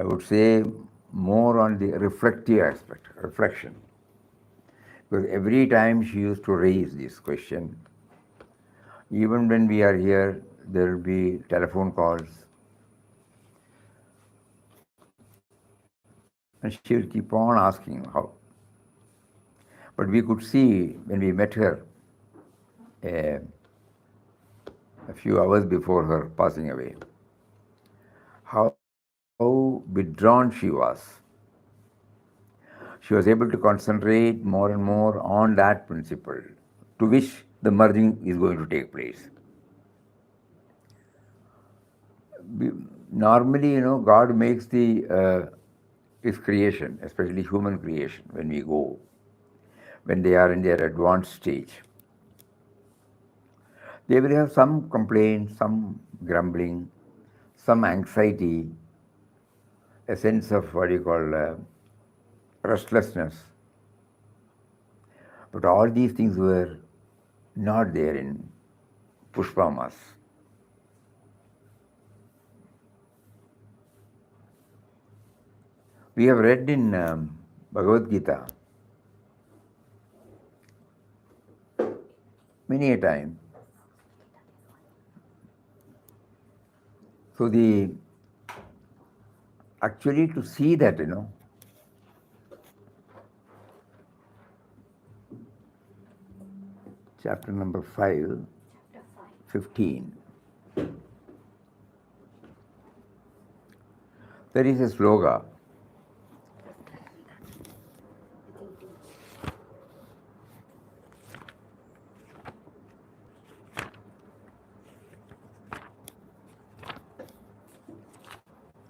I would say more on the reflective aspect, reflection. Because every time she used to raise this question, even when we are here, there will be telephone calls, and she will keep on asking how. But we could see when we met her a few hours before her passing away, how withdrawn she was. She was able to concentrate more and more on that principle to which the merging is going to take place. Normally, God makes his creation, especially human creation, when they are in their advanced stage. They will have some complaints, some grumbling, some anxiety, a sense of what you call restlessness. But all these things were not there in Pushpa Mas. We have read in Bhagavad Gita many a time. So actually to see that, chapter number 5, 15. There is a sloga.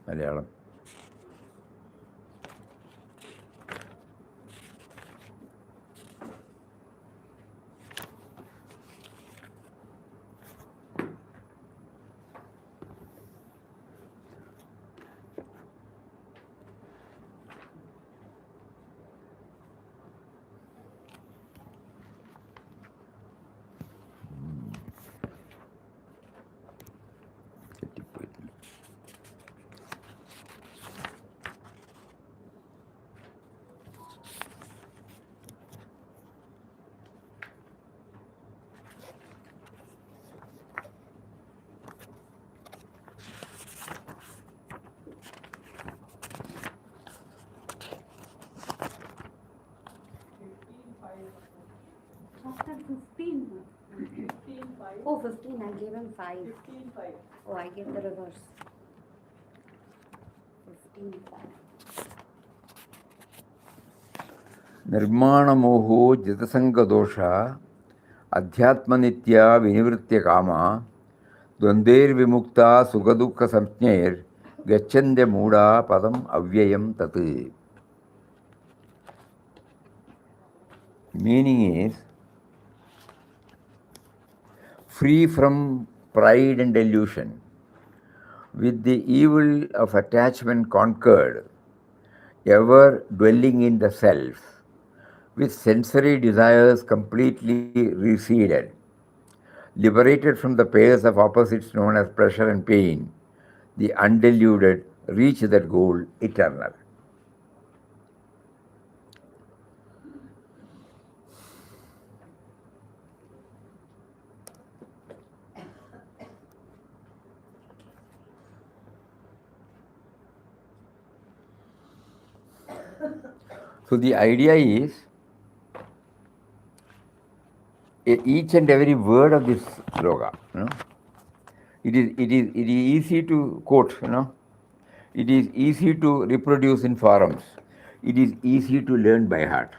Malayalam. Chapter 15. Oh, 15. I gave him 5. Oh, I gave the reverse. 15. Nirmana moho jitasanga dosha adhyatmanitya vinivritya kama dvandir vimukta sukadukha samjnair gacchande mooda padam avyayam tat. Meaning is, free from pride and delusion, with the evil of attachment conquered, ever dwelling in the self, with sensory desires completely receded, liberated from the pairs of opposites known as pleasure and pain, the undeluded reach that goal eternal. So the idea is, each and every word of this sloga, it is easy to quote, it is easy to reproduce in forums, it is easy to learn by heart.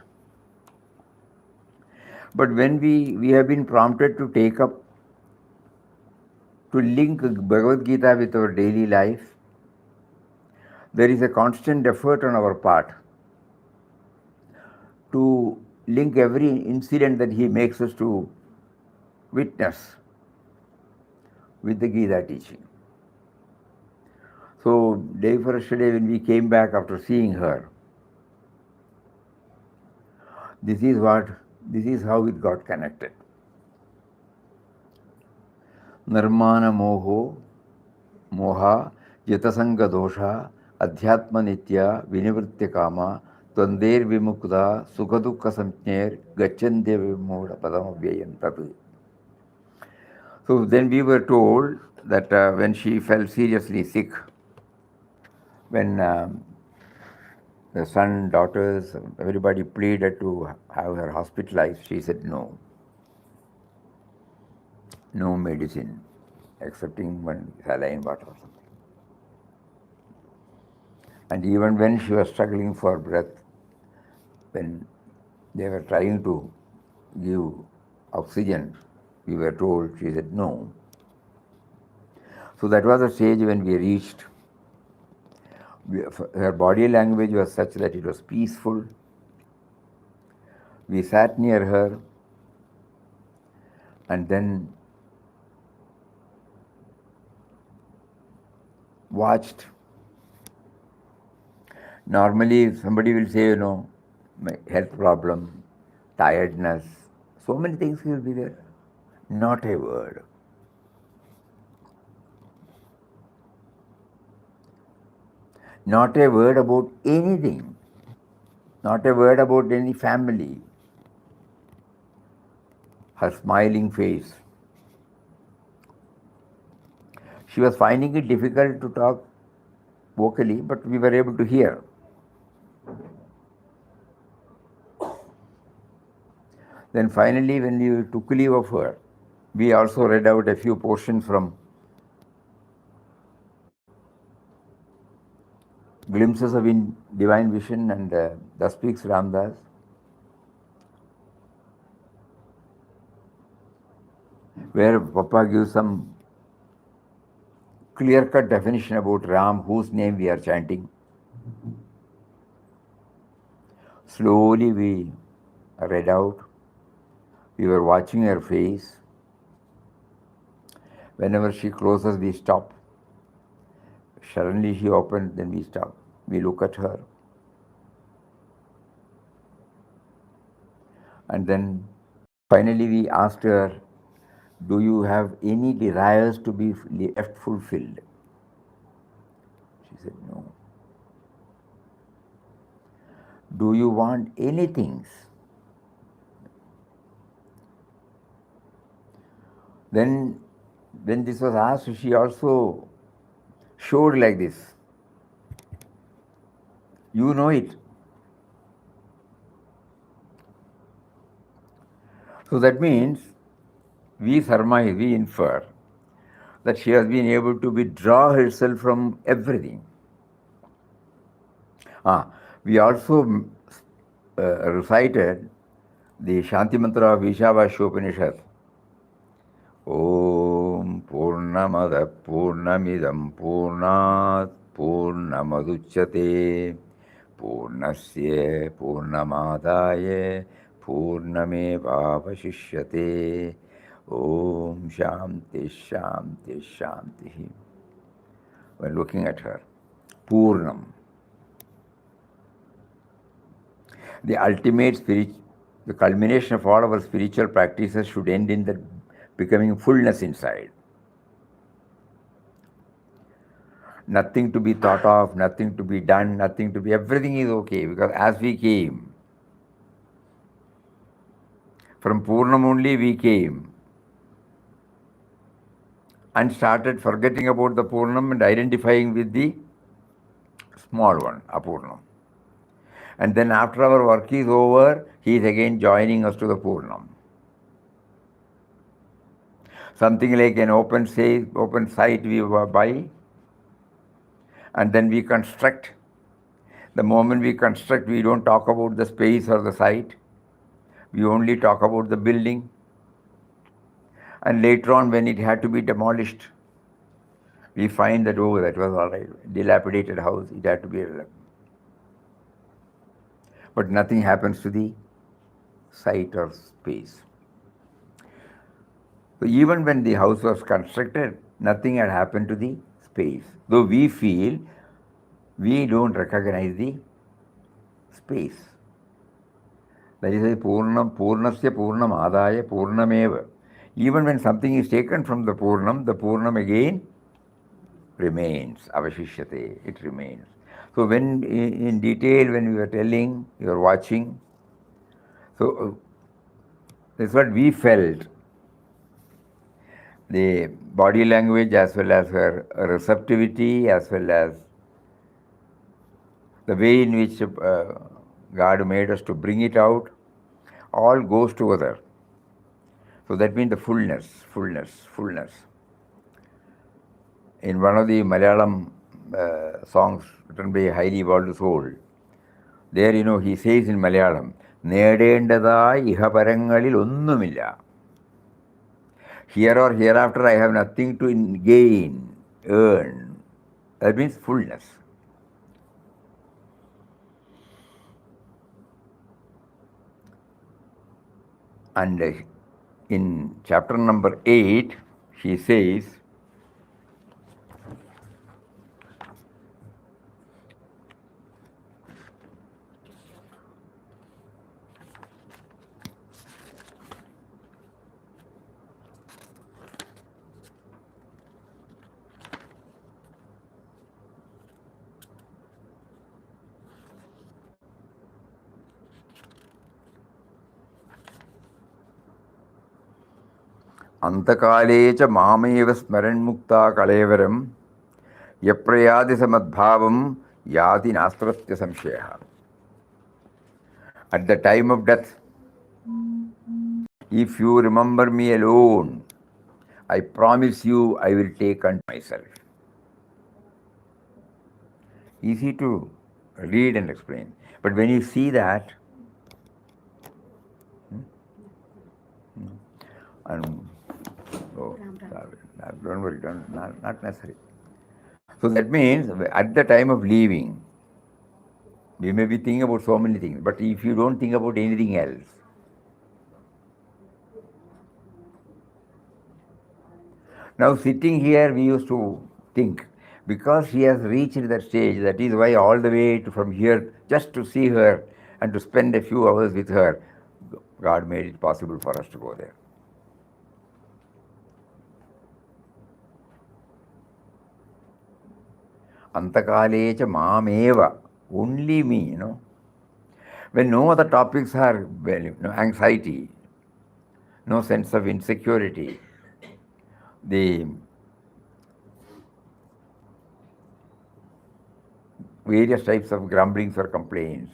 But when we have been prompted to take up, to link Bhagavad Gita with our daily life, there is a constant effort on our part to link every incident that he makes us to witness with the Gita teaching. So day for yesterday, when we came back after seeing her, this is how it got connected. Nirmana moha jitasanga dosha Adhyatma Nitya Vinivritya Kama Tvandir Vimukta Sukadukha Samjner Gachandya Vimoda Padamavyayantatu. So then we were told that when she fell seriously sick, when the son, daughters, everybody pleaded to have her hospitalized, she said no. No medicine, excepting one saline water or something. And even when she was struggling for breath, when they were trying to give oxygen, we were told, she said no. So that was the stage when we reached. Her body language was such that it was peaceful. We sat near her and then watched. Normally, somebody will say, my health problem, tiredness, so many things will be there. Not a word. Not a word about anything. Not a word about any family. Her smiling face. She was finding it difficult to talk vocally, but we were able to hear. Then finally, when we took leave of her, we also read out a few portions from Glimpses of Divine Vision and Thus Speaks Ramdas. Where Papa gives some clear-cut definition about Ram, whose name we are chanting. Slowly we read out. We were watching her face. Whenever she closes, we stop. Suddenly she opened, then we stop. We look at her. And then finally we asked her, do you have any desires to be left fulfilled? She said, no. Do you want anything? Then when this was asked, she also showed like this. You know it. So that means we surmise, we infer that she has been able to withdraw herself from everything. We also recited the Shanti Mantra of Ishavashopanishad. Om Purnamada Purnamidam Purnat Purnamaduchyate Purnasya Purnamadaye Purnamevavashishyate Om Shanti Shanti Shanti. When looking at her, Purnam. The ultimate the culmination of all our spiritual practices should end in the becoming fullness inside. Nothing to be thought of, nothing to be done, nothing to be, everything is okay, because as we came, from Purnam only we came and started forgetting about the Purnam and identifying with the small one, Apurnam. And then after our work is over, he is again joining us to the Purnam. Something like an open site we buy, and then we construct. The moment we construct, we don't talk about the space or the site. We only talk about the building. And later on, when it had to be demolished, we find that, oh, that was all right. Dilapidated house, it had to be. But nothing happens to the site or space. So even when the house was constructed, nothing had happened to the space. Though we feel we don't recognize the space. That is a Purnam, Purnasya Purnam Adaya Purnameva. Even when something is taken from the Purnam again remains. Avashishyate, it remains. So when in detail, when we were telling, you were watching, so that's what we felt. The body language as well as her receptivity as well as the way in which God made us to bring it out, all goes together. So that means the fullness. In one of the Malayalam songs written by a highly evolved soul, there he says in Malayalam, നേടേണ്ടതായി ഇഹപരങ്ങളിൽ ഒന്നുമില്ല. Here or hereafter I have nothing to gain, earn. That means fullness. And in chapter number 8, she says, അന്തകാലേച്ച മാമേവ സ്മരൺമുക്ത കളേവരം യപ്രയാതി സമദ്ഭാവം യാതി നാസ്ത്രസ്യ സംശയ. At the time of death, if you remember me alone, I promise you I will take unto myself. Easy to read and explain. But when you see that, and don't worry, not necessary. So that means at the time of leaving, we may be thinking about so many things, but if you don't think about anything else, now sitting here we used to think, because she has reached that stage, that is why all the way from here, just to see her and to spend a few hours with her, God made it possible for us to go there. Antakalecha mameva, only me, When no other topics are, no anxiety, no sense of insecurity, the various types of grumblings or complaints.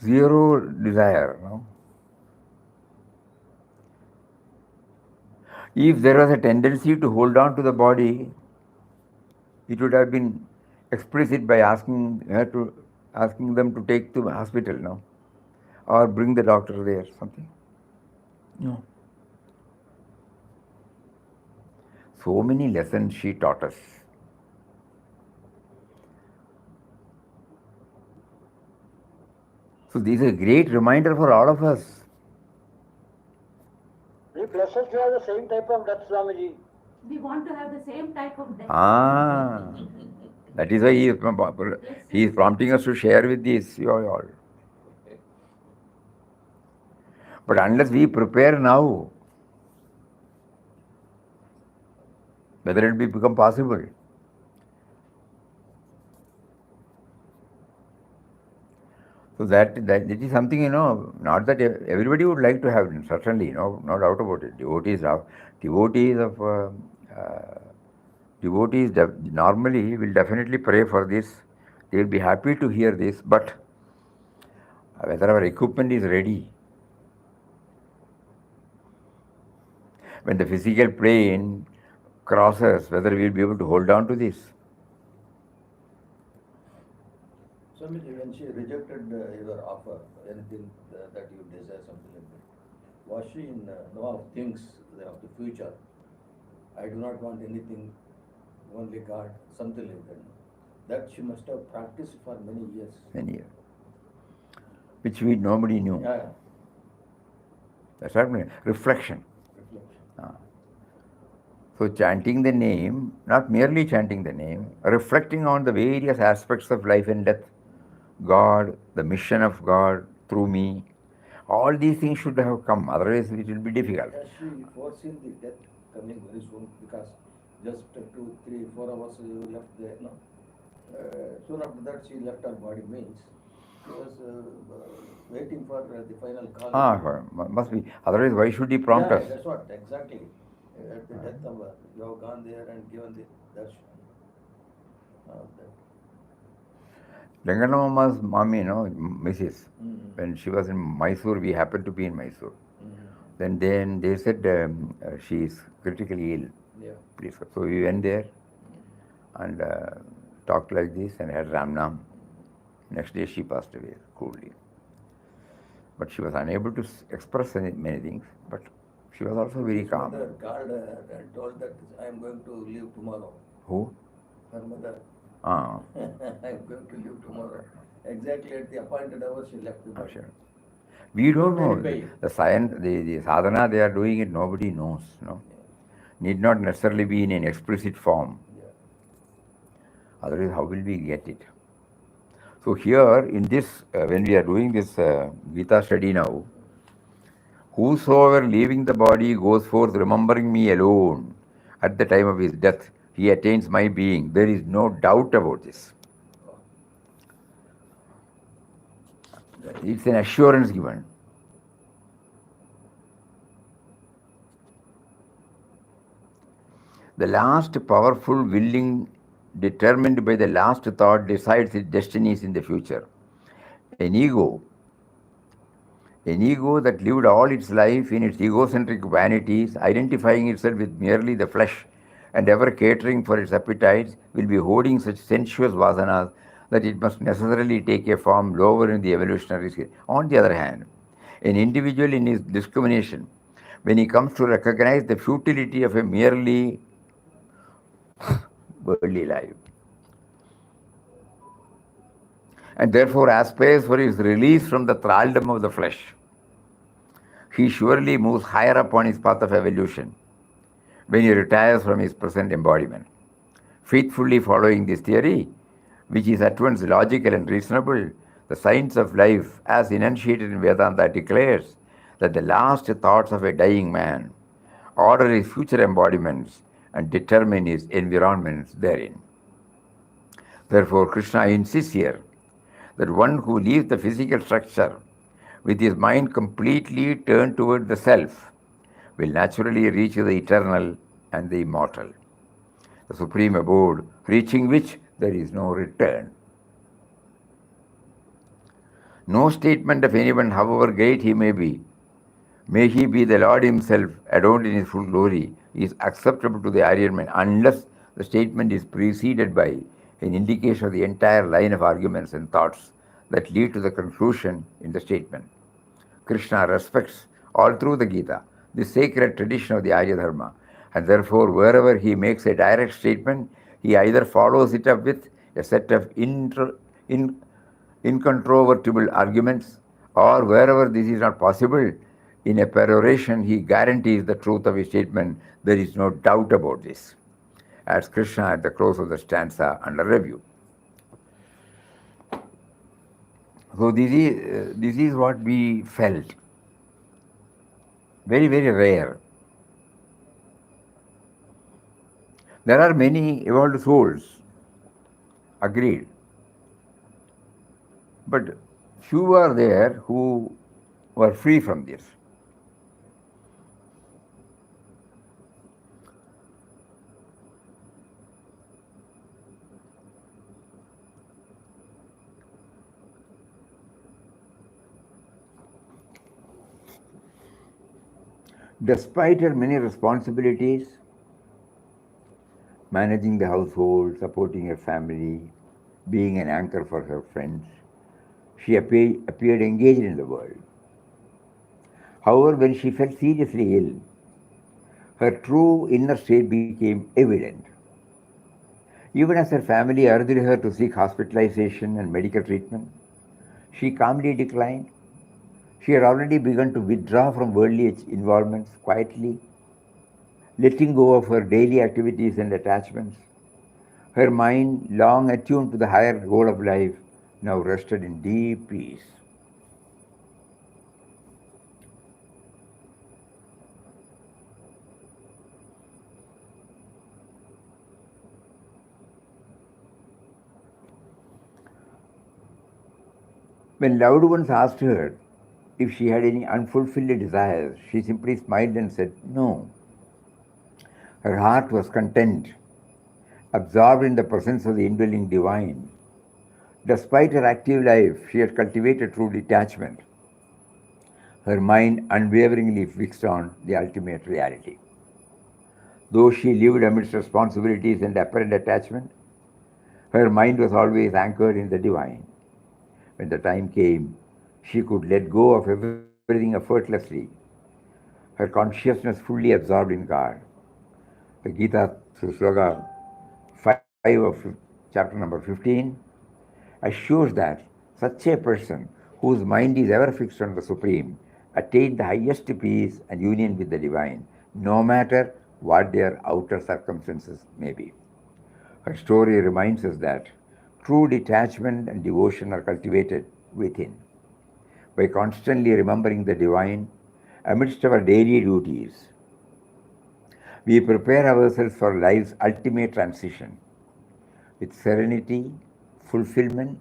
Zero desire, If there was a tendency to hold on to the body, it would have been explicit by asking them to take to the hospital, or bring the doctor there, something. No. So many lessons she taught us. So this is a great reminder for all of us. We blessed to have the same type of death, Swamiji. We want to have the same type of death. That is why he is prompting us to share with this you all. But unless we prepare now, whether it will become possible. So that it is something, not that everybody would like to have, certainly, no doubt about it. Devotees normally will definitely pray for this. They will be happy to hear this, but whether our equipment is ready, when the physical plane crosses, whether we will be able to hold on to this. Swamiji, when she rejected your offer, anything that you desire, something like that, was she in know of things of the future? I do not want anything, only God, something like that. That she must have practiced for many years. Many years. Which nobody knew. Yeah. That's what I mean. Reflection. So chanting the name, not merely chanting the name, reflecting on the various aspects of life and death, God, the mission of God through me, all these things should have come, otherwise it will be difficult. Has she foreseen the death? coming very soon, because just 2, 3, 4 hours you left there, no? Soon after that, she left her body, means she was waiting for the final call. Must be. Otherwise, why should he prompt us? That's what, exactly. At the death hour, you have gone there and given the darshan. Ranganamma's mommy, Mrs. Mm. When she was in Mysore, we happened to be in Mysore. Mm. Then they said she is critically ill. Yeah. Please. So we went there and talked like this and had Ramnam. Next day she passed away coolly. But she was unable to express many things, but she was also very calm. Her mother called her and told that I am going to leave tomorrow. Who? Her mother. Ah. I am going to leave tomorrow. Exactly at the appointed hour she left the body. Sure. We don't know. Very The science, the sadhana they are doing it, nobody knows. No? Need not necessarily be in an explicit form. Yeah. Otherwise, how will we get it? So here, in this, when we are doing this Gita study now, whosoever leaving the body goes forth remembering me alone at the time of his death, he attains my being. There is no doubt about this. It's an assurance given. The last powerful willing, determined by the last thought, decides its destinies in the future. An ego that lived all its life in its egocentric vanities, identifying itself with merely the flesh and ever catering for its appetites, will be hoarding such sensuous vasanas that it must necessarily take a form lower in the evolutionary scale. On the other hand, an individual in his discrimination, when he comes to recognize the futility of a merely worldly life, and therefore aspires for his release from the thraldom of the flesh, he surely moves higher up on his path of evolution when he retires from his present embodiment. Faithfully following this theory, which is at once logical and reasonable, the science of life, as enunciated in Vedanta, declares that the last thoughts of a dying man order his future embodiments and determine his environments therein. Therefore, Krishna insists here that one who leaves the physical structure with his mind completely turned toward the self will naturally reach the eternal and the immortal, the supreme abode, reaching which there is no return. No statement of anyone, however great he may he be the Lord himself, adorned in his full glory, is acceptable to the Aryan mind unless the statement is preceded by an indication of the entire line of arguments and thoughts that lead to the conclusion in the statement. Krishna respects all through the Gita the sacred tradition of the Arya Dharma, and therefore wherever he makes a direct statement, he either follows it up with a set of incontrovertible arguments, or wherever this is not possible, in a peroration he guarantees the truth of his statement. There is no doubt about this, as Krishna at the close of the stanza under review. So this is what we felt. Very, very rare. There are many evolved souls, agreed. But few are there who were free from this. Despite her many responsibilities, managing the household, supporting her family, being an anchor for her friends, she appeared engaged in the world. However, when she felt seriously ill, her true inner state became evident. Even as her family urged her to seek hospitalization and medical treatment, she calmly declined. She had already begun to withdraw from worldly involvements quietly, letting go of her daily activities and attachments. Her mind, long attuned to the higher goal of life, now rested in deep peace. When loved ones asked her if she had any unfulfilled desires, she simply smiled and said no. Her heart was content, absorbed in the presence of the indwelling divine. Despite her active life, she had cultivated true detachment, her mind unwaveringly fixed on the ultimate reality. Though she lived amidst responsibilities and apparent attachment, her mind was always anchored in the divine. When the time came, she could let go of everything effortlessly, her consciousness fully absorbed in God. The Gita, Sloka 5 of chapter number 15, assures that such a person whose mind is ever fixed on the Supreme attained the highest peace and union with the Divine, no matter what their outer circumstances may be. Her story reminds us that true detachment and devotion are cultivated within. By constantly remembering the Divine amidst our daily duties, we prepare ourselves for life's ultimate transition with serenity, fulfillment,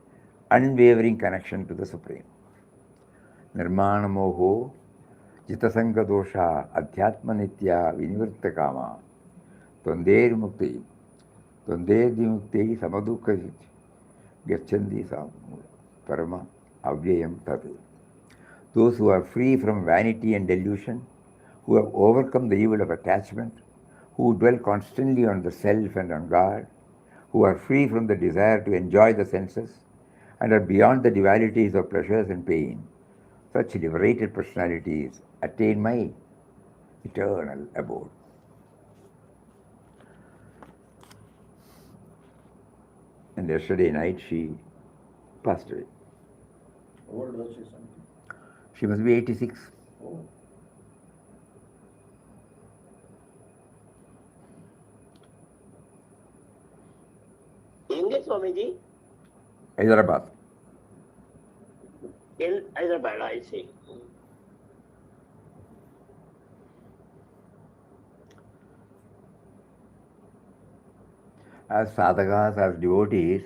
unwavering connection to the Supreme. Nirmana moho, jitasanga dosha, adhyatma nitya, vinivritta kama, tvandir mukti, tvandir dimukti, samadukha gachandi parama avyayam tatu. Those who are free from vanity and delusion, who have overcome the evil of attachment, who dwell constantly on the self and on God, who are free from the desire to enjoy the senses, and are beyond the dualities of pleasures and pain, such liberated personalities attain my eternal abode. And yesterday night she passed away. How old was she, son? She must be 86. Oh. India, Swamiji? Hyderabad. In Hyderabad, I see. As sadhakas, as devotees,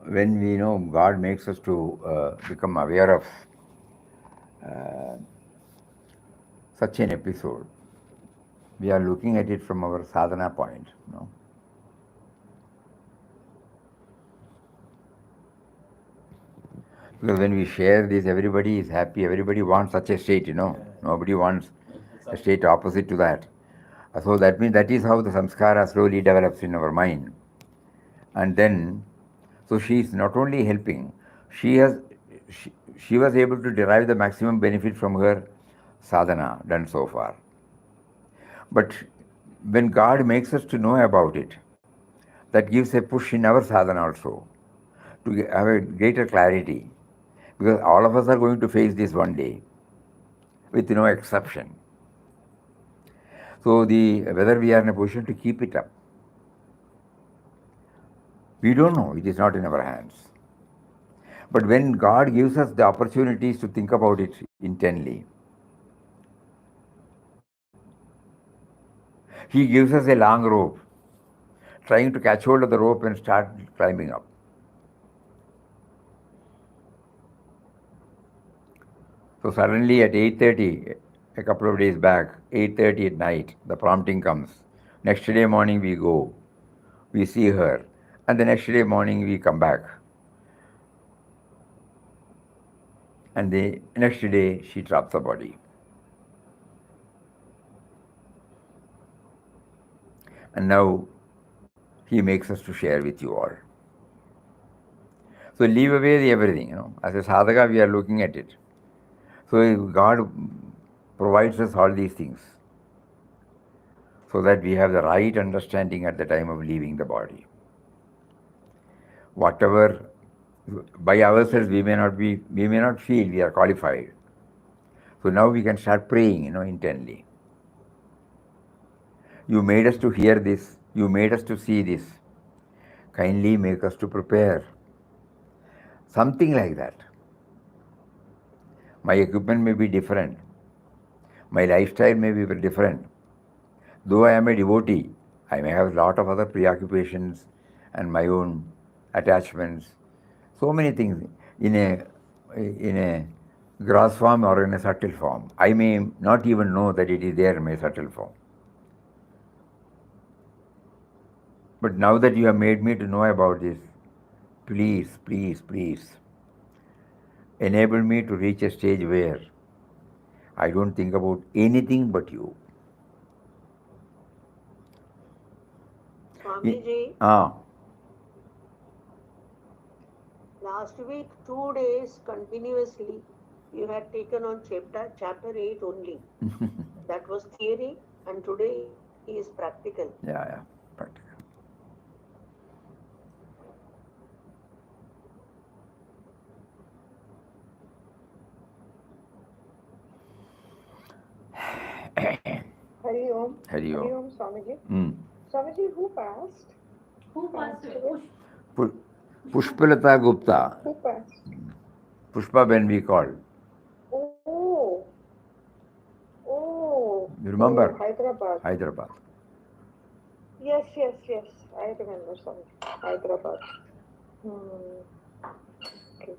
when we know God makes us to become aware of such an episode, we are looking at it from our sadhana point. Because when we share this, everybody is happy, everybody wants such a state, Nobody wants a state opposite to that. So that means that is how the samskara slowly develops in our mind. And then, so she is not only helping, she was able to derive the maximum benefit from her sadhana done so far. But when God makes us to know about it, that gives a push in our sadhana also to have a greater clarity. Because all of us are going to face this one day, with no exception. So whether we are in a position to keep it up, we don't know. It is not in our hands. But when God gives us the opportunities to think about it intently, He gives us a long rope, trying to catch hold of the rope and start climbing up. So suddenly at 8:30, a couple of days back, 8:30 at night, the prompting comes. Next day morning we go, we see her, and the next day morning we come back. And the next day she drops the body. And now He makes us to share with you all. So leave away everything, As a sadhaka, we are looking at it. So God provides us all these things so that we have the right understanding at the time of leaving the body. Whatever by ourselves we may not feel we are qualified. So now we can start praying, intently. You made us to hear this, you made us to see this. Kindly make us to prepare. Something like that. My equipment may be different. My lifestyle may be different. Though I am a devotee, I may have a lot of other preoccupations and my own attachments. So many things. In in a gross form or in a subtle form. I may not even know that it is there in my subtle form. But now that you have made me to know about this, please, please, please, enable me to reach a stage where I don't think about anything but you. Swamiji, Ah, last week, 2 days continuously, you had taken on chapter 8 only. That was theory, and today is practical. yeah, practical. Hari Om. Hari Om. Hari Om, Swamiji. Mm. Swamiji, who passed? Who passed away? Pushpalata Gupta. Who passed? Pushpa when we called. Oh. Oh. You remember? Oh, Hyderabad. Hyderabad. Yes. I remember, Swamiji. Hyderabad. Okay.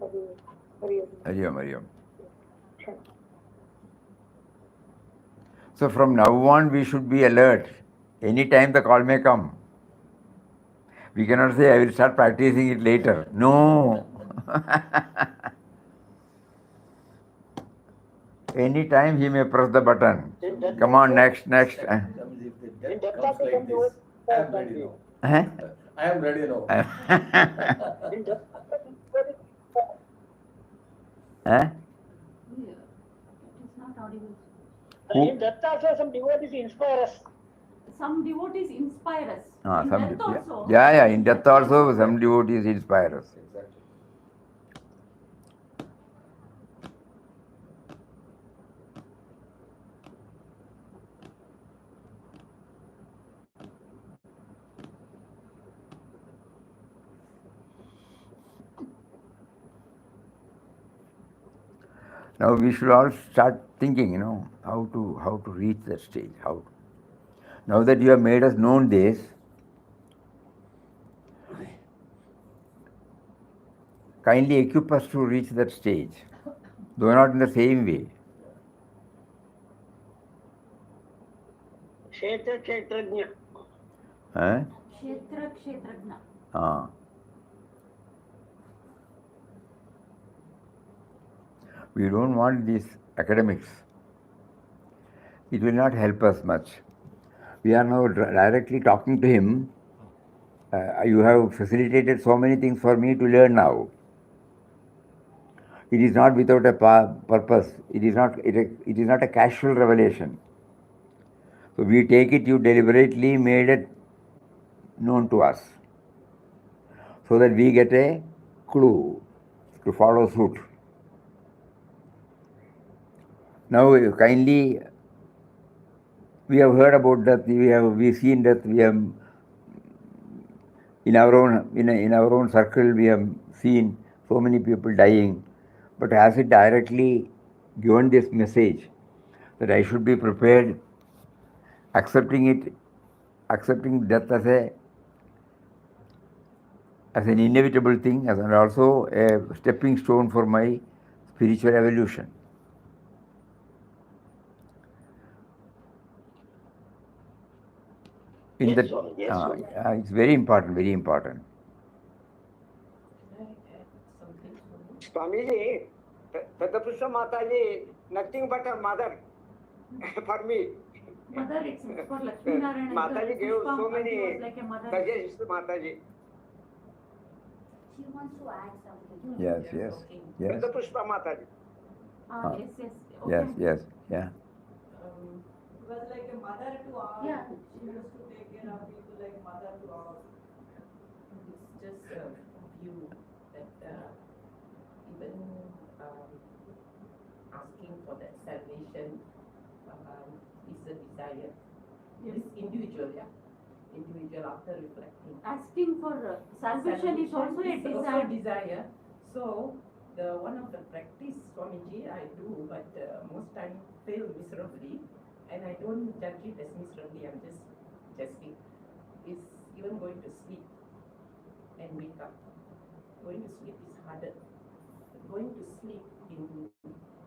Hari Om. Hari Om, Hari Om. Sure. So from now on, we should be alert. Any time the call may come. We cannot say, I will start practicing it later. No. Any time he may press the button. Come on, next. Swamiji, if the death comes like this, I am ready now. Huh? I am ready now. Huh? Yeah. It is not audible. In death also some devotees inspire us. Some devotees inspire us. Ah, In some death also. yeah. In death also, some devotees inspire us. Exactly. Now we should all start thinking, how to reach that stage. How? Now that you have made us known this, kindly equip us to reach that stage, though not in the same way. Kshetrajna. Huh? Kshetrajna. Ah. We don't want these academics. It will not help us much. We are now directly talking to him. You have facilitated so many things for me to learn now. It is not without a purpose. It is not a casual revelation. So we take it, you deliberately made it known to us, so that we get a clue to follow suit. Now kindly, we have heard about death, we seen death, we have in our own circle we have seen so many people dying, but has it directly given this message that I should be prepared, accepting death as an inevitable thing, and also a stepping stone for my spiritual evolution. Yes, Swami, yes, Swami. It's very important, very important. Swamiji, Tata Pushpa Mataji, nothing but a mother for me. Mother, it's for Lakshmi Narayana. Mataji gave Pushpa so Aunty many was like a mother. suggestions to Mataji. She wants to add something. Yes. Tata Pushpa Mataji. Yes. Okay. Yeah. Was like a mother to all. Yeah. She used to take care of people like mother to all. It's just a view that even asking for that salvation is a desire. Yes. This individual after reflecting. Asking for salvation is also a desire. desire. So one of the practice, Swamiji, I do, but most time fail miserably. And I don't judge it as miserably, I'm just jesting, is even going to sleep and wake up. Going to sleep is harder going to sleep in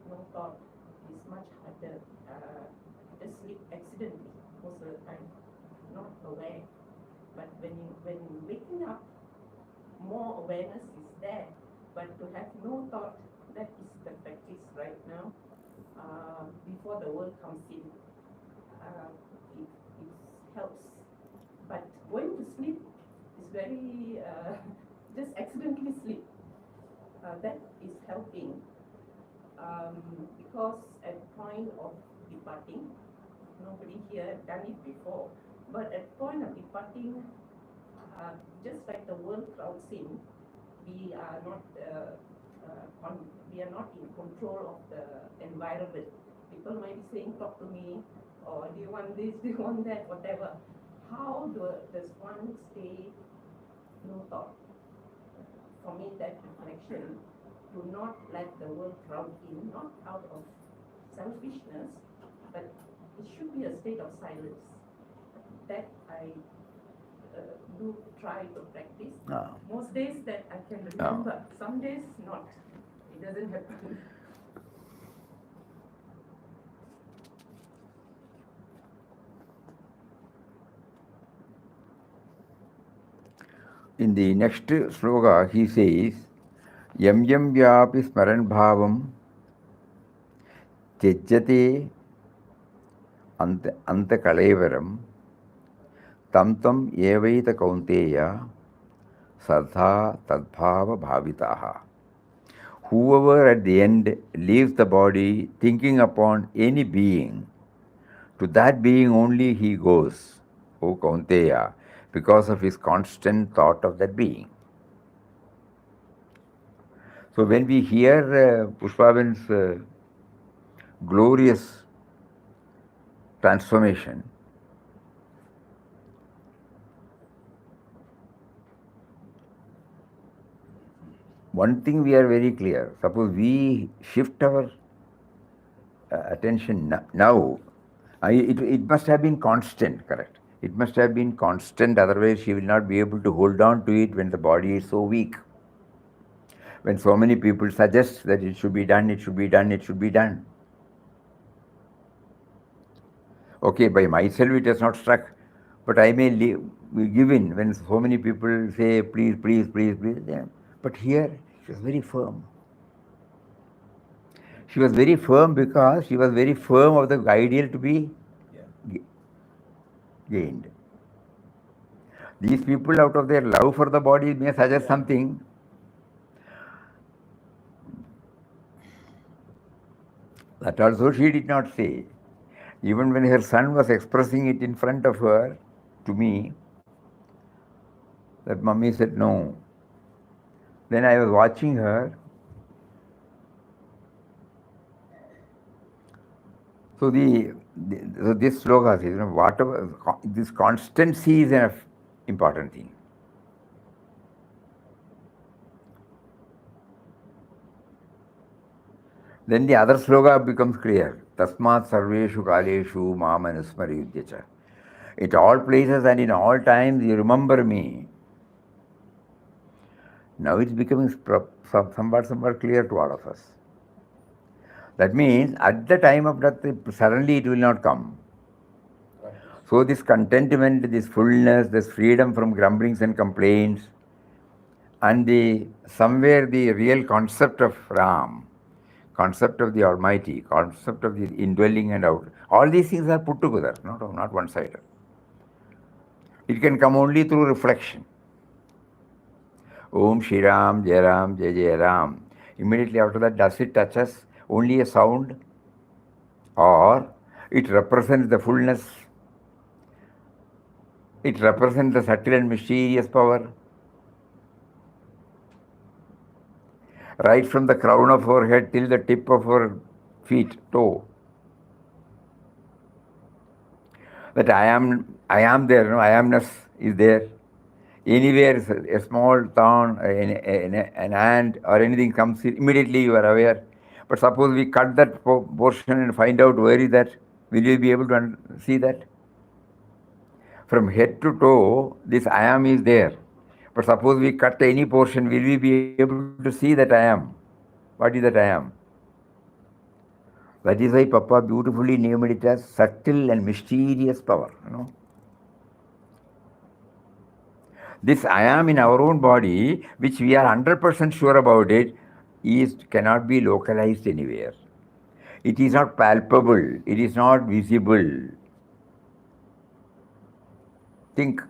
no thought is much harder. Just sleep accidentally most of the time, not aware. But when waking up, more awareness is there. But to have no thought, that is the practice right now. Before the world comes in, it helps. But going to sleep is very just accidentally sleep. That is helping because at point of departing, nobody here done it before. But at point of departing, just like the world crowds in, we are not we are not in control of the environment. People might be saying, "Talk to me," or "Do you want this? Do you want that?" Whatever. How does one stay no thought? For me, that reflection to not let the world crowd in, not out of selfishness, but it should be a state of silence. That I do try to practice. Most days that I can remember, some days not. It doesn't happen. In the next sloka, he says, Yam yam vyapi smaran bhavam tyajyate anta kalevaram tam tam evaita kaunteya sadha tadbhava bhavitaha. Whoever at the end leaves the body thinking upon any being, to that being only he goes, O Kaunteya, because of his constant thought of that being. So when we hear Pushpavan's glorious transformation, one thing we are very clear. Suppose we shift our attention now, it must have been constant, correct? It must have been constant, otherwise she will not be able to hold on to it when the body is so weak. When so many people suggest that it should be done, it should be done, it should be done. Okay, by myself it has not struck, but I may give in when so many people say, please, please, please, please. Yeah. But here, she was very firm. She was very firm because she was very firm of the ideal to be gained. These people, out of their love for the body, may suggest something. That also she did not say. Even when her son was expressing it in front of her, to me, that mummy said no. Then I was watching her. So so this sloka says, whatever, this constancy is an important thing. Then the other sloka becomes clear. Tasmat sarveshu kaleshu mamanusmariyudyacha. At all places and in all times you remember me. Now it's becoming somewhat clear to all of us. That means at the time of death, suddenly it will not come. So this contentment, this fullness, this freedom from grumblings and complaints, and somewhere the real concept of Ram, concept of the Almighty, concept of the indwelling and out, all these things are put together, not one-sided. It can come only through reflection. Om Shri Ram, Jai Ram, Jai Jai Ram. Immediately after that, does it touch us only a sound, or it represents the fullness? It represents the subtle and mysterious power. Right from the crown of our head till the tip of our feet, toe. That I am there, I amness is there. Anywhere a small thorn, an ant or anything comes, immediately you are aware. But suppose we cut that portion and find out where is that, will you be able to see that? From head to toe, this I am is there. But suppose we cut any portion, will we be able to see that I am? What is that I am? That is why Papa beautifully named it as subtle and mysterious power. This I am in our own body, which we are 100% sure about it, cannot be localized anywhere. It is not palpable. It is not visible. Think.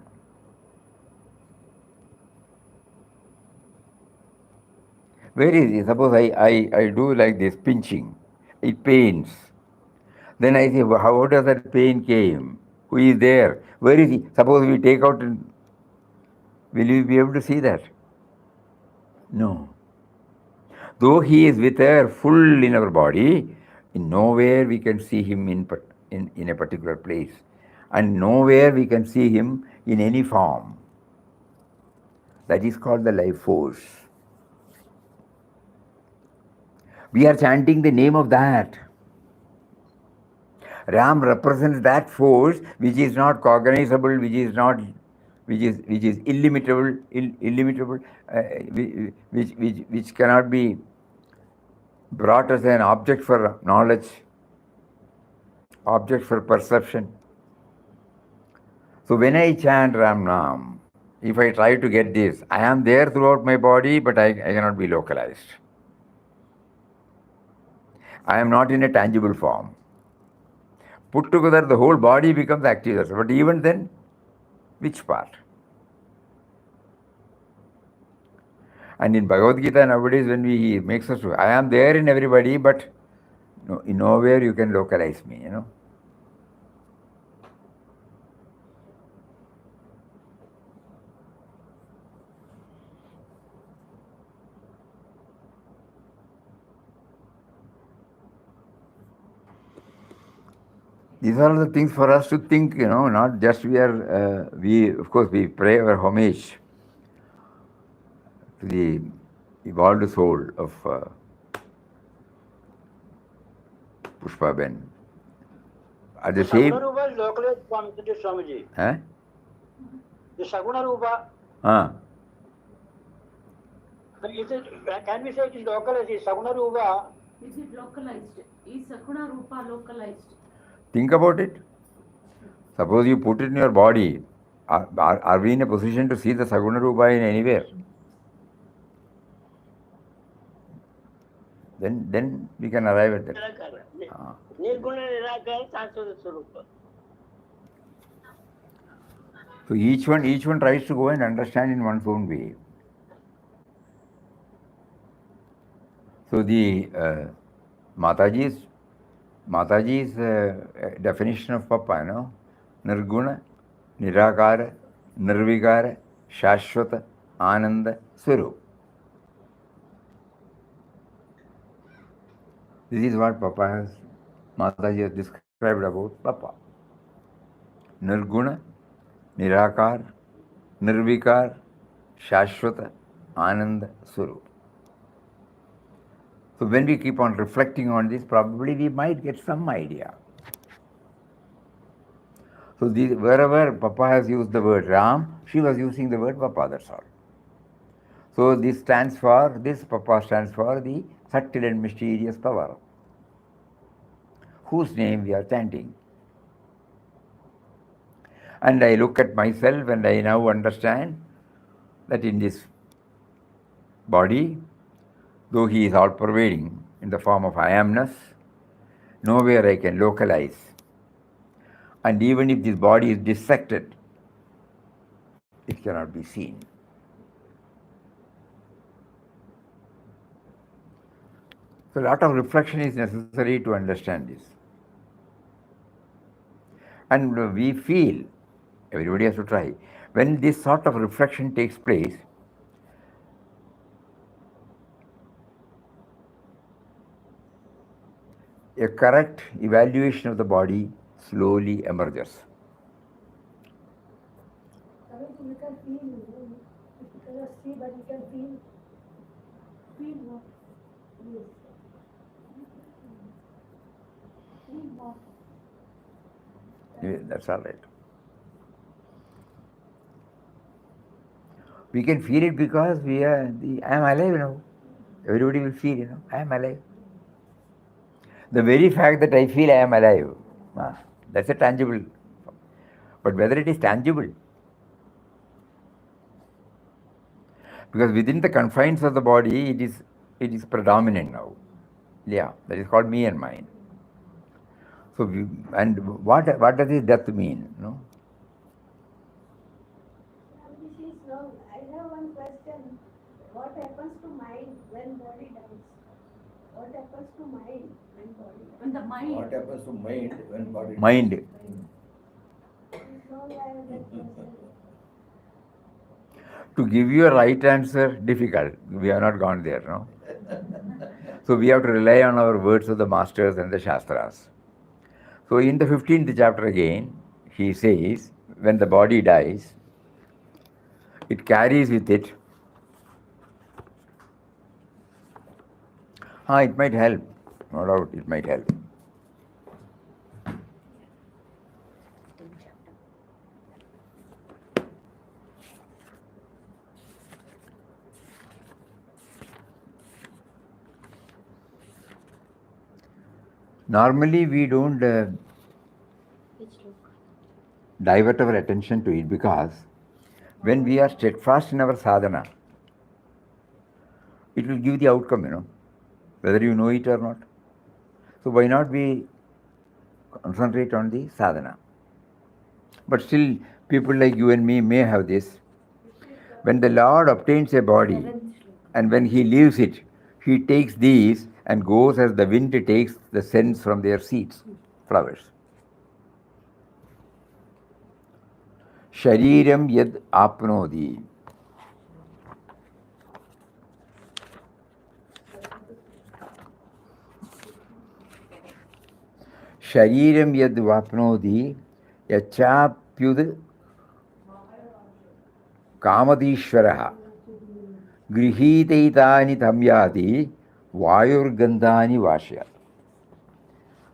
Where is it? Suppose I do like this, pinching. It pains. Then I say, how does that pain came? Who is there? Where is he? Suppose we take out, will you be able to see that? No. Though he is with her full in our body, in nowhere we can see him in a particular place. And nowhere we can see him in any form. That is called the life force. We are chanting the name of that. Ram represents that force which is not cognizable, which is illimitable, which cannot be brought as an object for knowledge, object for perception. So when I chant Ram Nam, if I try to get this, I am there throughout my body, but I cannot be localized. I am not in a tangible form. Put together, the whole body becomes active. But even then, which part? And in Bhagavad Gita nowadays, when he makes us, I am there in everybody, but in nowhere you can localize me, These are the things for us to think, not just of course, we pray our homage to the evolved soul of Pushpa Ben. At the same... Saguna Rupa is localized from Swamiji. Huh? The Saguna Rupa, can we say it is localized? Is Saguna Rupa? Is it localized? Is Saguna Rupa localized? Think about it. Suppose you put it in your body. Are we in a position to see the Saguna Rupa in anywhere? Then we can arrive at that. Nirguna Nirakara Shashvata Swarupa. So each one tries to go and understand in one's own way. So the Mataji's definition of Papa, Nirguna, Nirakara, Nirvikara, Shashvata, Ananda, Swarup. This is what Mataji has described about Papa. Nirguna, Nirakar, Nirvikar, Shashvata, Ananda, Swarup. So when we keep on reflecting on this, probably we might get some idea. So wherever Papa has used the word Ram, she was using the word Papa, that's all. So this Papa stands for the subtle and mysterious power, whose name we are chanting. And I look at myself and I now understand that in this body, though he is all-pervading in the form of I amness, nowhere I can localize. And even if this body is dissected, it cannot be seen. So a lot of reflection is necessary to understand this. And we feel, everybody has to try, when this sort of reflection takes place, a correct evaluation of the body slowly emerges. You can feel, you cannot see, but you can feel. Feel what? Yes. Feel what? Yeah, that's all right. We can feel it because I am alive now. Everybody will feel, I am alive. The very fact that I feel I am alive, that's a tangible. But whether it is tangible, because within the confines of the body, it is predominant now. Yeah, that is called me and mine. So, what does this death mean? No? This is wrong. I have one question. What happens to mind when body dies? What happens to mind when body dies? When the mind. What happens to mind when body? Mind. This is wrong. I have that question. To give you a right answer, difficult. We have not gone there, no? So we have to rely on our words of the masters and the Shastras. So in the 15th chapter again, he says, when the body dies, it carries with it. It might help. No doubt, it might help. Normally, we don't divert our attention to it because when we are steadfast in our sadhana, it will give the outcome, whether you know it or not. So why not we concentrate on the sadhana? But still, people like you and me may have this. When the Lord obtains a body and when he leaves it, he takes these and goes as the wind takes the scents from their seeds, flowers. Shariram yad apnodi. Shariram yad vapnodi yachapyud kamadishvaraha grihitaitani tamyati vayurgandhani vashyat.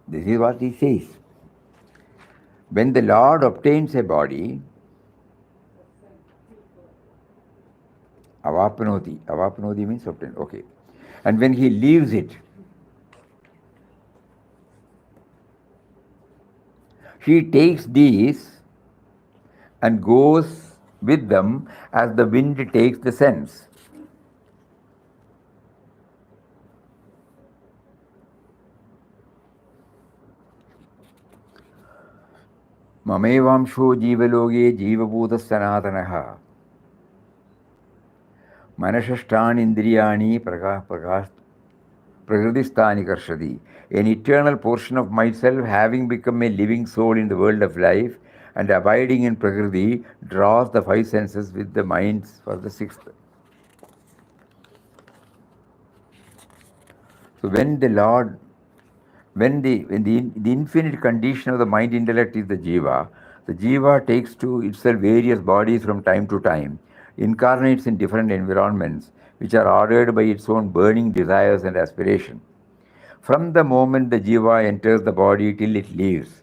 This is what he says. When the Lord obtains a body, avapnoti means obtain, okay. And when he leaves it, he takes these and goes with them as the wind takes the scents. Mamevamsho jivaloge jivabhuta sanatanaha manashashtani indriyani prakristani karshadi. An eternal portion of myself, having become a living soul in the world of life and abiding in Prakriti, draws the five senses with the minds for the sixth. So when the Lord, when the infinite condition of the mind intellect is the jiva takes to itself various bodies from time to time, incarnates in different environments which are ordered by its own burning desires and aspiration. From the moment the jiva enters the body till it leaves,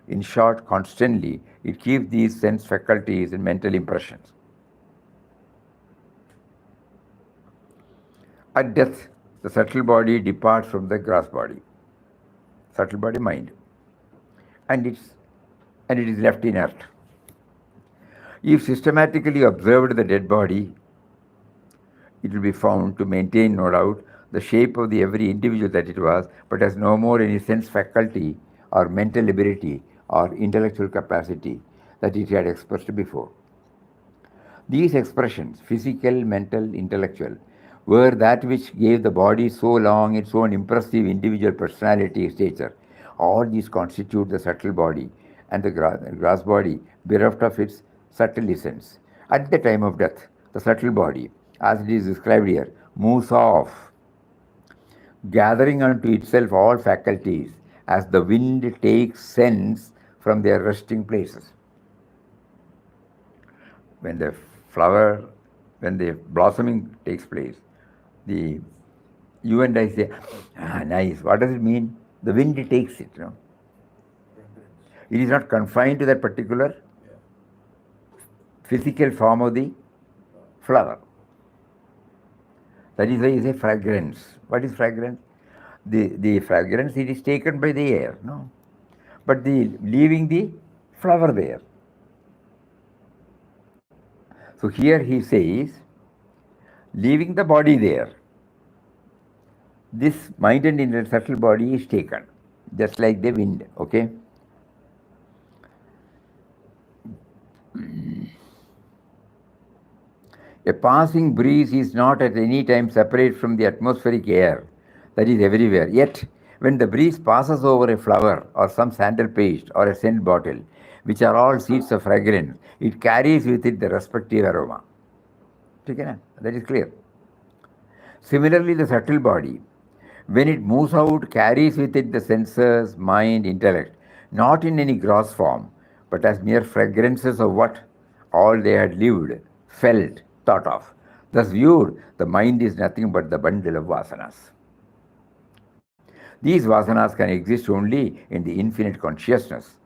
in short, constantly, it keeps these sense faculties and mental impressions. At death, the subtle body departs from the gross body, subtle body mind, and it is left inert. If systematically observed the dead body, it will be found to maintain, no doubt, the shape of the every individual that it was, but has no more any sense faculty or mental ability or intellectual capacity that it had expressed before. These expressions, physical, mental, intellectual, were that which gave the body so long its own impressive individual personality and stature. All these constitute the subtle body, and the gross body, bereft of its subtle essence. At the time of death, the subtle body, as it is described here, moves off, gathering unto itself all faculties as the wind takes scents from their resting places. When the flower, when the blossoming takes place, you and I say, nice. What does it mean? The wind takes it. It is not confined to that particular physical form of the flower. That is why you say fragrance. What is fragrance? The fragrance, it is taken by the air, no? But the leaving the flower there. So here he says, leaving the body there, this mind and inner subtle body is taken, just like the wind, okay? A passing breeze is not at any time separate from the atmospheric air that is everywhere. Yet, when the breeze passes over a flower or some sandal paste or a scent bottle, which are all seeds of fragrance, it carries with it the respective aroma. Okay, that is clear. Similarly, the subtle body, when it moves out, carries with it the senses, mind, intellect, not in any gross form, but as mere fragrances of what all they had lived, felt, thought of. Thus viewed, the mind is nothing but the bundle of vasanas. These vasanas can exist only in the infinite consciousness,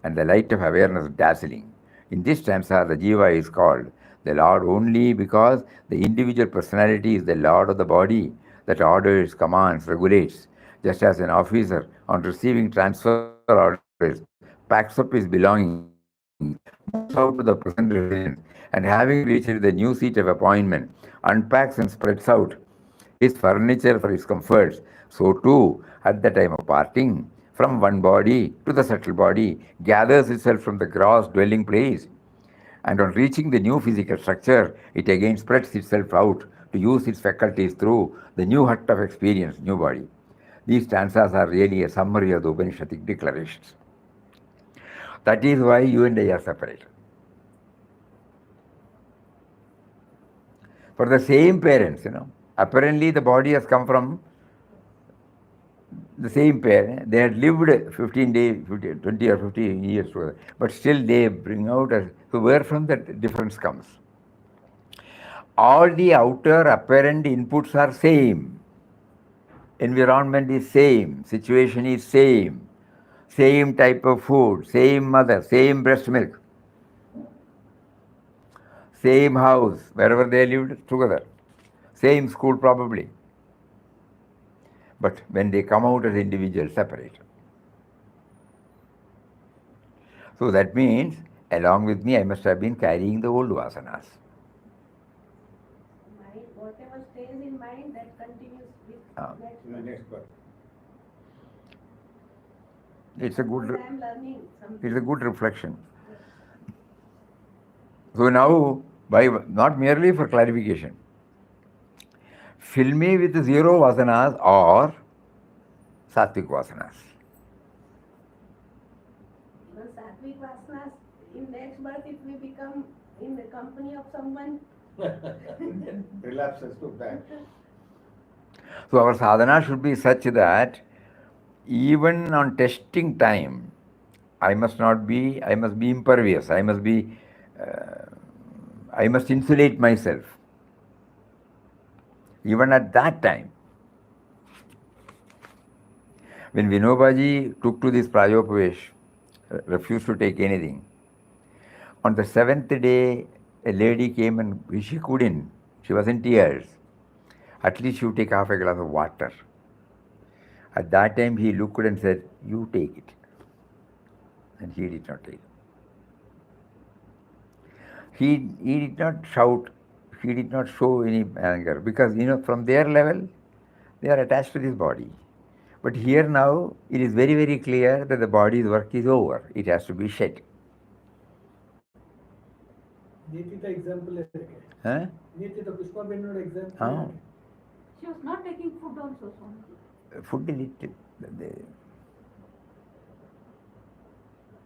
and the light of awareness dazzling. In this stanza, the Jiva is called the Lord only because the individual personality is the Lord of the body that orders, commands, regulates, just as an officer, on receiving transfer orders, packs up his belongings, moves out to the present residence, and having reached the new seat of appointment, unpacks and spreads out his furniture for his comforts, so too, at the time of parting, from one body to the subtle body, gathers itself from the gross dwelling place, and on reaching the new physical structure, it again spreads itself out to use its faculties through the new hut of experience, new body. These stanzas are really a summary of the Upanishadic declarations. That is why you and I are separated. For the same parents, apparently the body has come from the same pair. They had lived 15 days, 20 or 50 years together, but still they bring out, so where from that difference comes? All the outer apparent inputs are same. Environment is same, situation is same type of food, same mother, same breast milk, same house, wherever they lived together, same school probably. But when they come out as individuals, separate. So that means, along with me, I must have been carrying the old vasanas. Mind, whatever stays in mind, that continues with The next part. It's a what good, I am learning. it's a good reflection. So now, not merely for clarification, fill me with 0 vasanas or sattvic vasanas. Because sattvic vasanas, in next birth, if we become in the company of someone, Relapses to that. So our sadhana should be such that even on testing time, I must be impervious, I must insulate myself. Even at that time, when Vinobaji took to this Prayopavesh, refused to take anything, on the 7th day, a lady came and she couldn't, she was in tears. At least you take half a glass of water. At that time, he looked and said, "You take it." And he did not take it. He did not shout, he did not show any anger, because from their level, they are attached to this body. But here now, it is very, very clear that the body's work is over. It has to be shed. Gita example Huh? Gita Pushpa example. Huh? She was not taking food also, Swami. Food little,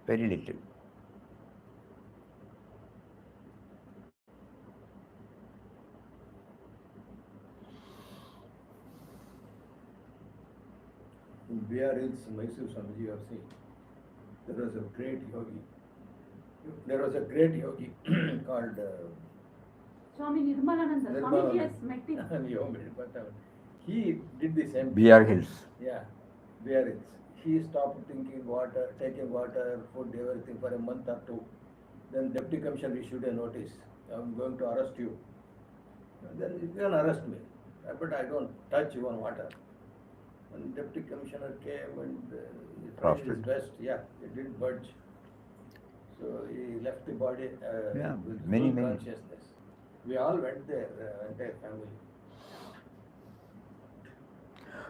very little. In Biarritz, Mysore Swamiji, you have seen, there was a great yogi. There was a great yogi called Swami Nirmalananda. Swami has met him. he did the same. BR Hills. Yeah, Biarritz. He stopped taking water, food, everything for a month or two. Then Deputy Commissioner issued a notice. I'm going to arrest you. Then you can arrest me. but I don't touch even water. When deputy commissioner came and he tried his Prostrate. best, yeah, he didn't budge. So he left the body Yeah, with many, full many. consciousness. We all went there, entire family.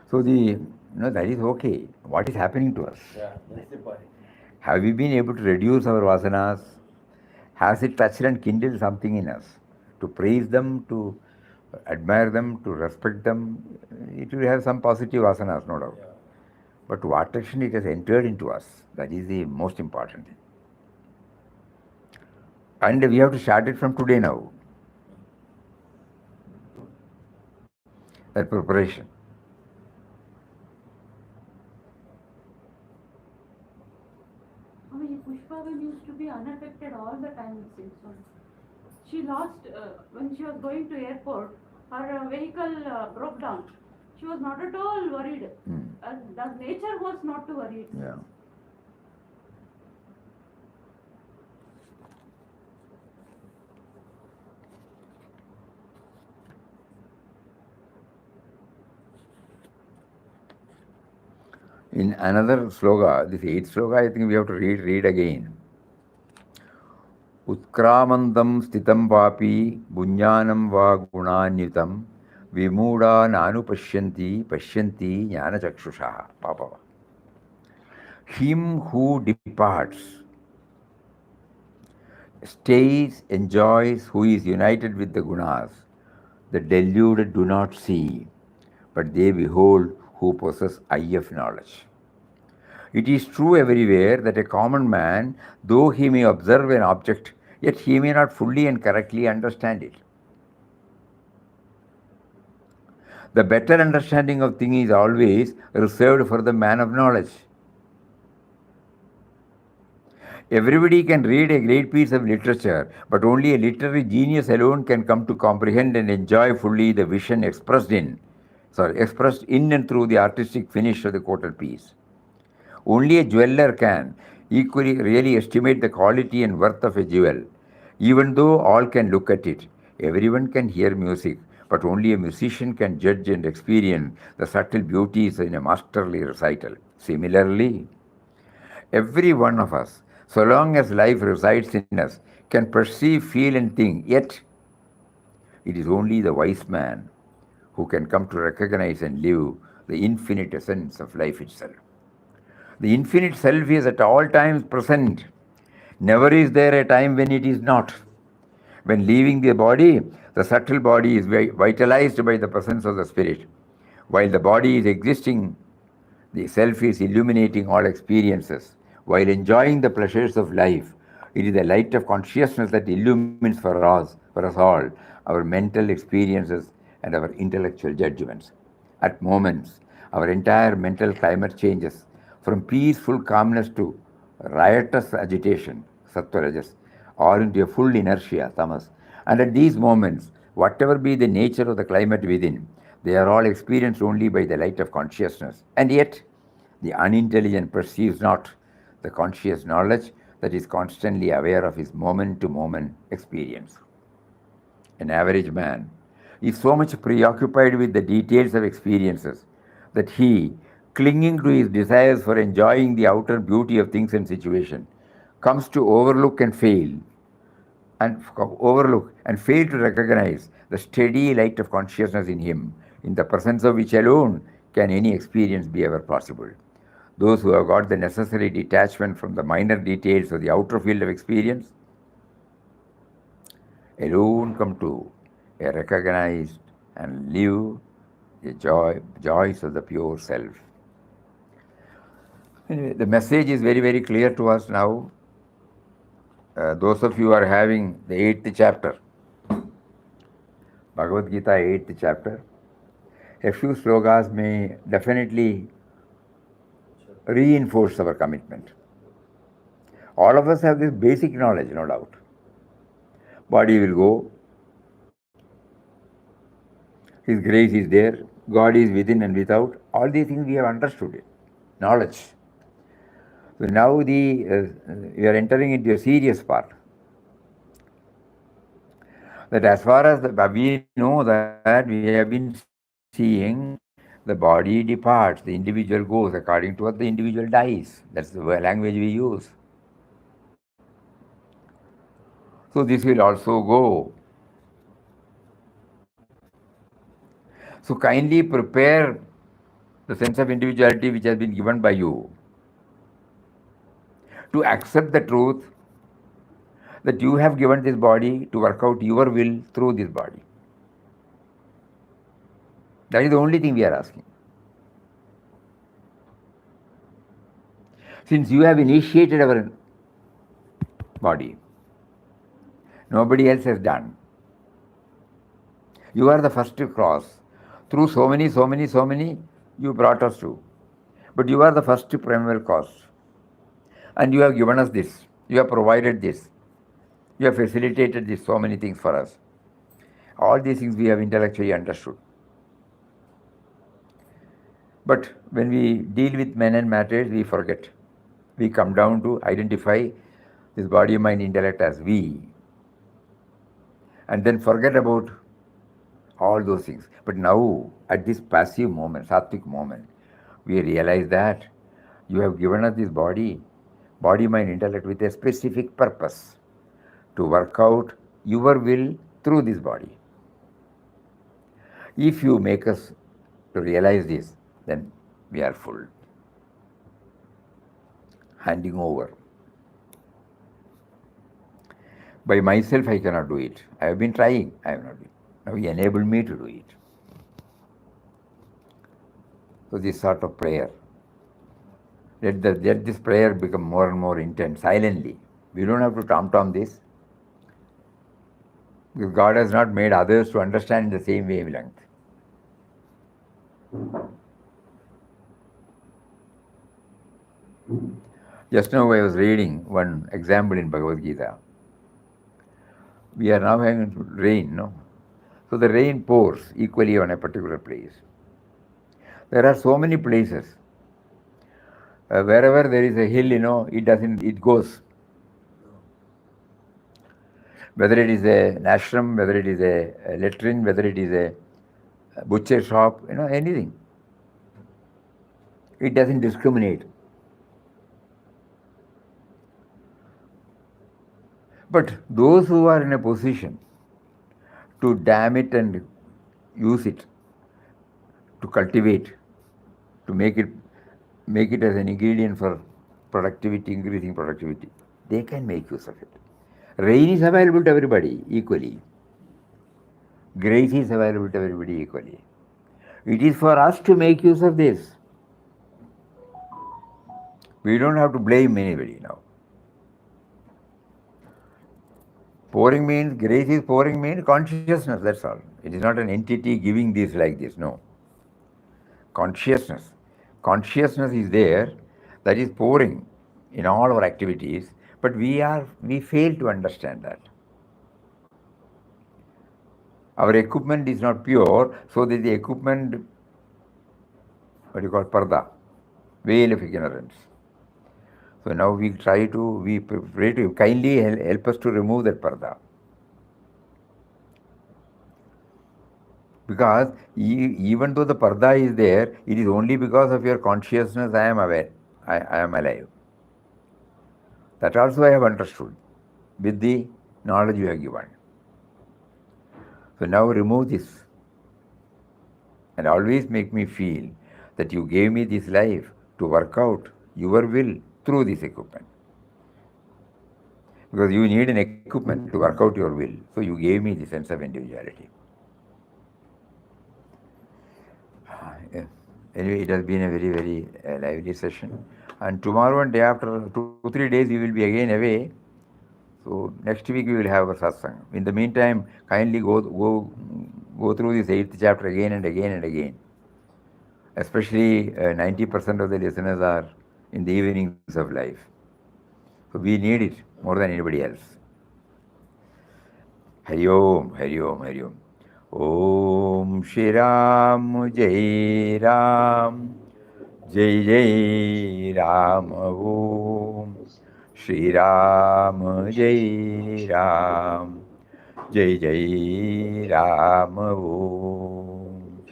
So that is okay. What is happening to us? Yeah, that's the point. Have we been able to reduce our vasanas? Has it touched and kindled something in us? To praise them, to admire them, to respect them, it will have some positive vasanas, no doubt. Yeah. But to what extent it has entered into us, that is the most important thing. And we have to start it from today now. That preparation. I mean, Pushpa used to be unaffected all the time, it seems. So she lost, when she was going to airport, her vehicle broke down. She was not at all worried. The nature was not to worry. Yeah. In another sloka, this 8th sloka, I think we have to read again. Utkramantam stitam vapi bunyanam va gunanyutam vimuda nanupashyanti pashyanti jnana chakshusha. Papa. Him who departs, stays, enjoys, who is united with the gunas, the deluded do not see, but they behold who possess eye of knowledge. It is true everywhere that a common man, though he may observe an object, yet he may not fully and correctly understand it. The better understanding of things is always reserved for the man of knowledge. Everybody can read a great piece of literature, but only a literary genius alone can come to comprehend and enjoy fully the vision expressed in and through the artistic finish of the quoted piece. Only a jeweler can equally really estimate the quality and worth of a jewel. Even though all can look at it, everyone can hear music, but only a musician can judge and experience the subtle beauties in a masterly recital. Similarly, every one of us, so long as life resides in us, can perceive, feel, and think, yet it is only the wise man who can come to recognize and live the infinite essence of life itself. The infinite self is at all times present. Never is there a time when it is not. When leaving the body, the subtle body is vitalized by the presence of the spirit. While the body is existing, the self is illuminating all experiences. While enjoying the pleasures of life, it is the light of consciousness that illumines for us all, our mental experiences and our intellectual judgments. At moments, our entire mental climate changes from peaceful calmness to riotous agitation, sattva rajas, or into a full inertia, tamas. And at these moments, whatever be the nature of the climate within, they are all experienced only by the light of consciousness. And yet, the unintelligent perceives not the conscious knowledge that is constantly aware of his moment to moment experience. An average man is so much preoccupied with the details of experiences that he, clinging to his desires for enjoying the outer beauty of things and situations, comes to overlook and fail to recognize the steady light of consciousness in him, in the presence of which alone can any experience be ever possible. Those who have got the necessary detachment from the minor details of the outer field of experience alone come to a recognized and live the joys of the pure self. Anyway, the message is very, very clear to us now. Those of you who are having the 8th chapter, Bhagavad Gita 8th chapter, a few slokas may definitely reinforce our commitment. All of us have this basic knowledge, no doubt. Body will go, His grace is there, God is within and without. All these things we have understood it, knowledge. So now we are entering into a serious part. That as far as we know that we have been seeing the body departs, the individual goes, according to what the individual dies. That's the language we use. So this will also go. So kindly prepare the sense of individuality which has been given by you to accept the truth that you have given this body to work out your will through this body. That is the only thing we are asking. Since you have initiated our body, nobody else has done. You are the first to cross. Through so many, you brought us to. But you are the first primal cause. And you have given us this. You have provided this. You have facilitated this, so many things for us. All these things we have intellectually understood. But when we deal with men and matters, we forget. We come down to identify this body, mind, intellect as we. And then forget about all those things. But now, at this passive moment, sattvic moment, we realize that you have given us this body, mind, intellect with a specific purpose to work out your will through this body. If you make us to realize this, then we are full. Handing over. By myself, I cannot do it. I have been trying, I have not done it. Now he enabled me to do it. So this sort of prayer, let this prayer become more and more intense, silently. We don't have to tom this. Because God has not made others to understand in the same wavelength. Just now I was reading one example in Bhagavad Gita. We are now having rain, no? So the rain pours equally on a particular place. There are so many places. Wherever there is a hill, it goes. Whether it is an ashram, whether it is a latrine, whether it is a butcher shop, anything. It doesn't discriminate. But those who are in a position to dam it and use it, to cultivate, to make it as an ingredient for productivity, increasing productivity, they can make use of it. Rain is available to everybody equally. Grace is available to everybody equally. It is for us to make use of this. We don't have to blame anybody now. Pouring means, grace is pouring means consciousness, that's all. It is not an entity giving this like this, no. Consciousness. Consciousness is there, that is pouring in all our activities, but we fail to understand that. Our equipment is not pure, so that the equipment, parda, veil of ignorance. So now we pray to kindly help us to remove that parda. Because even though the parda is there, it is only because of your consciousness I am aware, I am alive. That also I have understood with the knowledge you have given. So now remove this and always make me feel that you gave me this life to work out your will through this equipment. Because you need an equipment to work out your will. So you gave me the sense of individuality. Anyway, it has been a very, very lively session. And tomorrow and day after, 2-3 days, we will be again away. So next week we will have a satsang. In the meantime, kindly go through this 8th chapter again and again and again. Especially 90% of the listeners are in the evenings of life. So we need it more than anybody else. Hari Om, Hari Om, Hari Om. Om Shri Ram, Jai Ram, Jai Jai Ram. Om Shri Ram, Jai Ram, Jai Jai Ram. Om.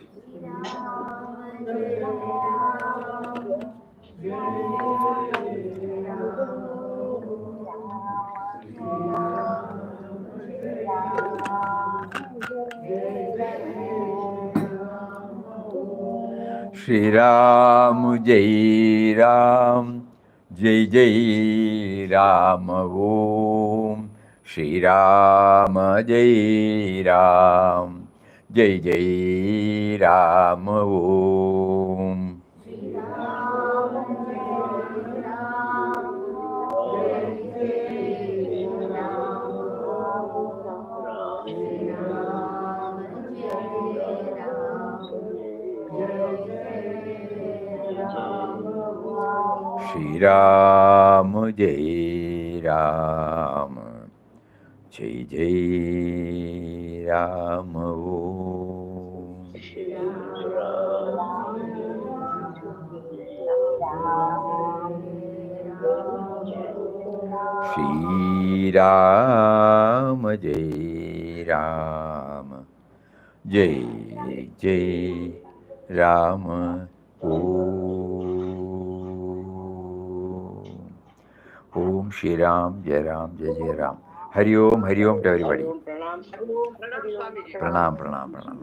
Shri Ram Jai Ram Jai Jai Ram Om Shri Ram Jai Ram Jai Jai Ram Om Shri Ram Jai Ram Jai Jai Ram Om Shri Ram Jai Ram Jai Jai Ram Om Shri Ram Jai Ram Jai Jai Ram. Hari Om to everybody. Pranam Swamiji. Pranam, pranam, pranam.